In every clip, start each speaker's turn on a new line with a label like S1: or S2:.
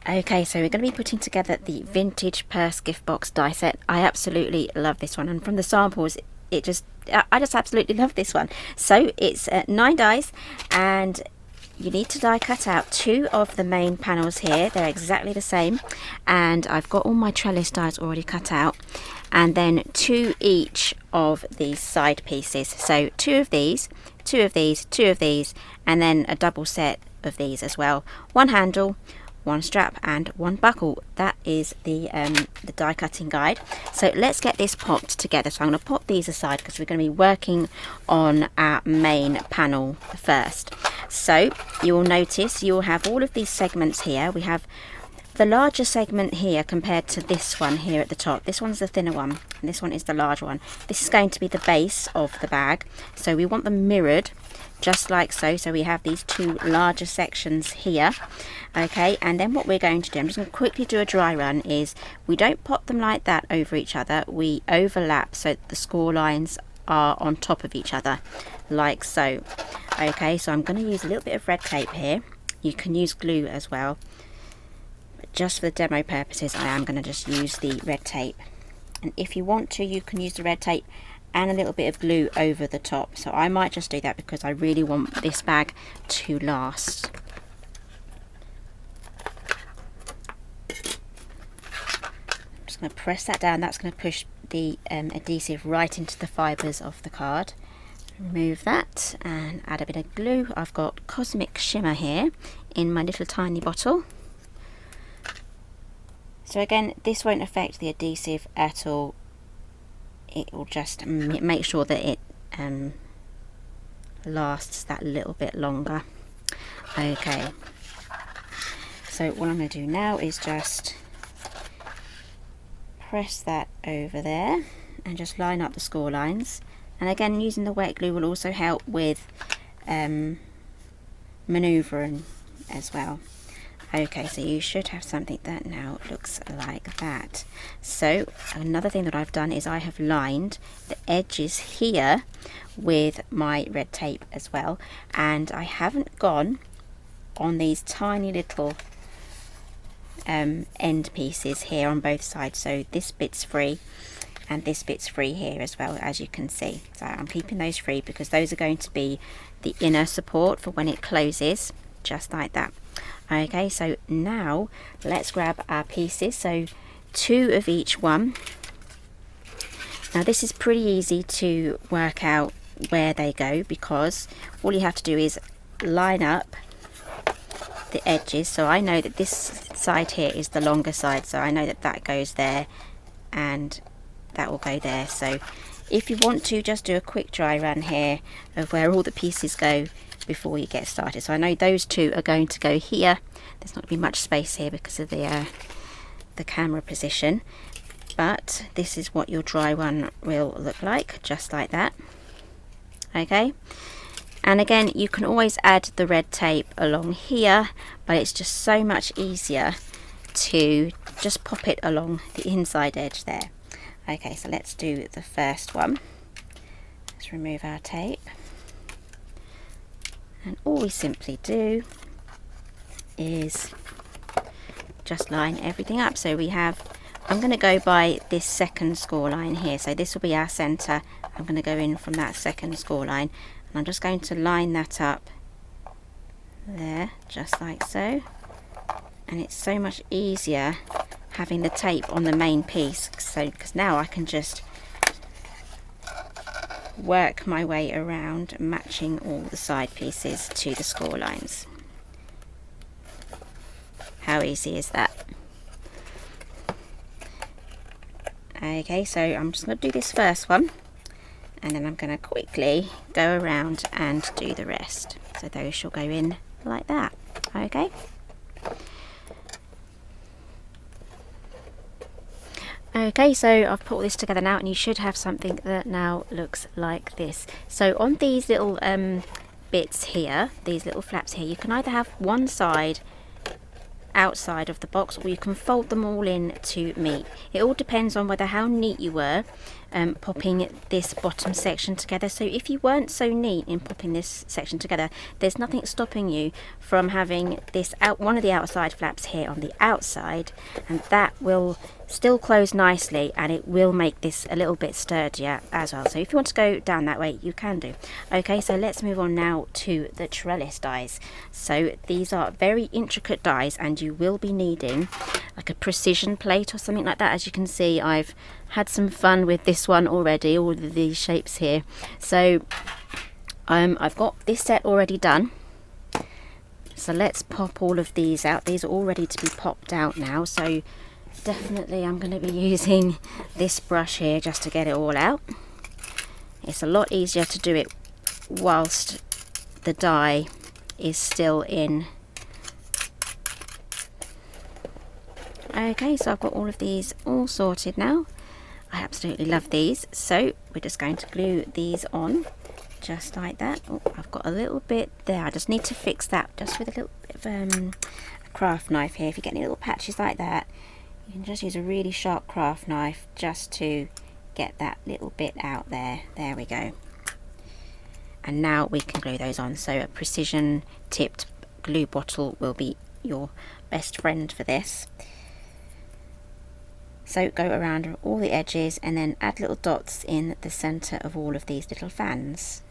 S1: Okay, so we're going to be putting together the vintage purse gift box die set. I absolutely love this one, and from the samples I just absolutely love this one. So it's 9 dies, and you need to die cut out 2 of the main panels here. They're exactly the same, and I've got all my trellis dies already cut out, and then 2 each of these side pieces. So 2 of these, 2 of these, 2 of these, and then a double set of these as well. 1 handle, 1 strap and 1 buckle. That is the die cutting guide. So let's get this popped together. So I'm going to pop these aside because we're going to be working on our main panel first. So you'll notice you'll have all of these segments here. We have the larger segment here compared to this one here at the top. This one's the thinner one and this one is the large one. This is going to be the base of the bag, so we want them mirrored just like so. So we have these 2 larger sections here. Okay, and then what we're going to do, I'm just going to quickly do a dry run, is we don't pop them like that over each other, we overlap so the score lines are on top of each other like so. Okay, so I'm going to use a little bit of red tape here. You can use glue as well, but just for the demo purposes I am going to just use the red tape, and if you want to you can use the red tape and a little bit of glue over the top. So I might just do that because I really want this bag to last. I'm just going to press that down. That's going to push the adhesive right into the fibres of the card. Remove that and add a bit of glue. I've got Cosmic Shimmer here in my little tiny bottle. So again, this won't affect the adhesive at all. It will just make sure that it lasts that little bit longer. Okay, so what I'm going to do now is just press that over there and just line up the score lines, and again using the wet glue will also help with manoeuvring as well. Okay, so you should have something that now looks like that. So another thing that I've done is I have lined the edges here with my red tape as well, and I haven't gone on these tiny little end pieces here on both sides. So this bit's free and this bit's free here as well, as you can see. So I'm keeping those free because those are going to be the inner support for when it closes, just like that. Okay, so now let's grab our pieces. So 2 of each one. Now this is pretty easy to work out where they go because all you have to do is line up the edges. So I know that this side here is the longer side, so I know that that goes there and that will go there. So if you want to, just do a quick dry run here of where all the pieces go before you get started. So I know those 2 are going to go here. There's not going to be much space here because of the camera position, but this is what your dry one will look like, just like that. Okay, and again you can always add the red tape along here, but it's just so much easier to just pop it along the inside edge there. Okay, so let's do the first one. Let's remove our tape. And all we simply do is just line everything up. So we have, I'm going to go by this second score line here. So this will be our centre. I'm going to go in from that second score line. And I'm just going to line that up there, just like so. And it's so much easier having the tape on the main piece. So, because now I can just work my way around matching all the side pieces to the score lines. How easy is that? Okay, so I'm just going to do this first one and then I'm going to quickly go around and do the rest. So those shall go in like that. Okay. Okay, so I've put all this together now and you should have something that now looks like this. So on these little bits here, these little flaps here, you can either have one side outside of the box, or you can fold them all in to meet. It all depends on whether how neat you were popping this bottom section together. So if you weren't so neat in popping this section together, there's nothing stopping you from having this one of the outside flaps here on the outside, and that will still close nicely, and it will make this a little bit sturdier as well. So if you want to go down that way, you can do. Okay, so let's move on now to the trellis dies. So these are very intricate dies, and you will be needing like a precision plate or something like that. As you can see, I've had some fun with this one already, all of these shapes here. So I've got this set already done. So let's pop all of these out. These are all ready to be popped out now. So definitely I'm going to be using this brush here just to get it all out. It's a lot easier to do it whilst the die is still in. Okay, so I've got all of these all sorted now. I absolutely love these. So we're just going to glue these on just like that. Oh, I've got a little bit there. I just need to fix that just with a little bit of a craft knife here. If you get any little patches like that, you can just use a really sharp craft knife just to get that little bit out there. There we go. And now we can glue those on. So a precision tipped glue bottle will be your best friend for this. So go around all the edges and then add little dots in the center of all of these little fans.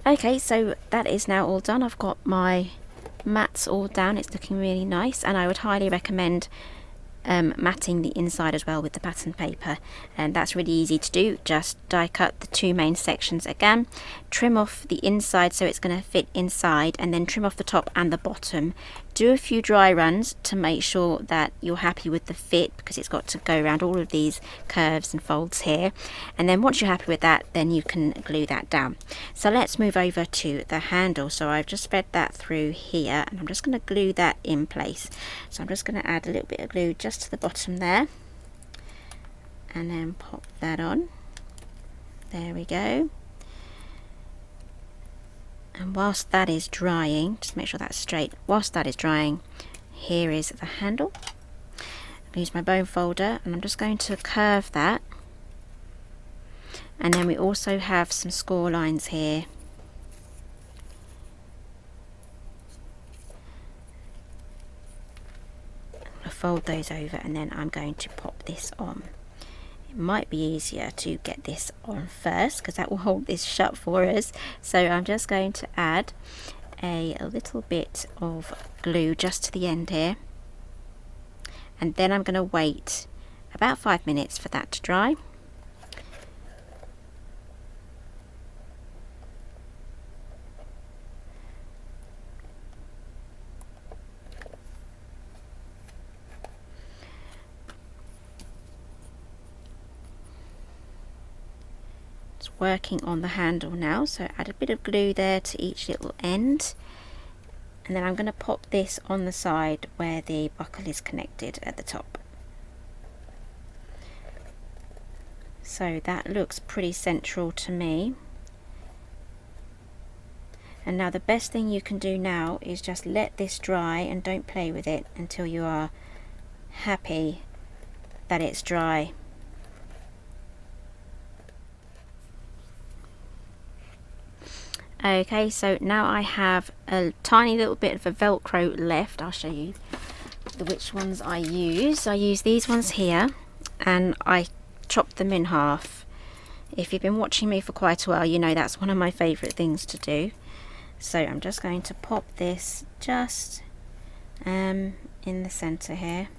S1: Okay, so that is now all done. I've got my mats all down. It's looking really nice, and I would highly recommend matting the inside as well with the pattern paper, and that's really easy to do. Just die cut the two main sections again, trim off the inside so it's going to fit inside, and then trim off the top and the bottom. Do a few dry runs to make sure that you're happy with the fit, because it's got to go around all of these curves and folds here, and then once you're happy with that, then you can glue that down. So let's move over to the handle. So I've just fed that through here, and I'm just going to glue that in place. So I'm just going to add a little bit of glue just to the bottom there, and then pop that on. There we go. And whilst that is drying, just make sure that's straight. Whilst that is drying, here is the handle. I'll use my bone folder, and I'm just going to curve that. And then we also have some score lines here. I'll fold those over, and then I'm going to pop this on. It might be easier to get this on first, because that will hold this shut for us. So I'm just going to add a little bit of glue just to the end here, and then I'm going to wait about 5 minutes for that to dry. Working on the handle now, so add a bit of glue there to each little end, and then I'm going to pop this on the side where the buckle is connected at the top. So that looks pretty central to me. And now the best thing you can do now is just let this dry and don't play with it until you are happy that it's dry. Okay, so now I have a tiny little bit of a Velcro left. I'll show you which ones I use. I use these ones here, and I chopped them in half. If you've been watching me for quite a while, you know that's one of my favourite things to do. So I'm just going to pop this just in the centre here.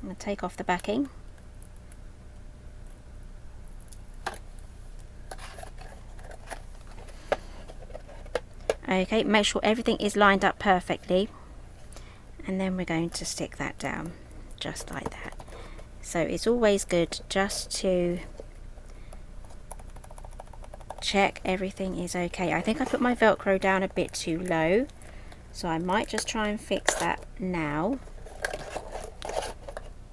S1: I'm going to take off the backing. Okay, make sure everything is lined up perfectly, and then we're going to stick that down just like that. So it's always good just to check everything is okay. I think I put my Velcro down a bit too low, so I might just try and fix that now.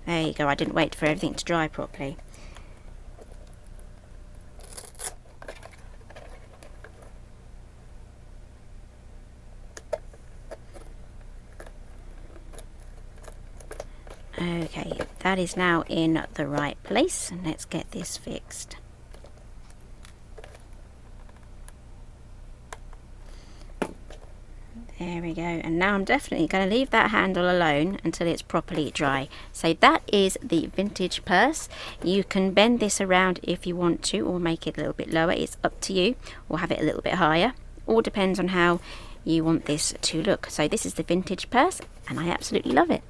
S1: There you go, I didn't wait for everything to dry properly. Okay, that is now in the right place, and let's get this fixed. There we go, and now I'm definitely going to leave that handle alone until it's properly dry. So that is the vintage purse. You can bend this around if you want to, or make it a little bit lower. It's up to you, or have it a little bit higher. All depends on how you want this to look. So this is the vintage purse, and I absolutely love it.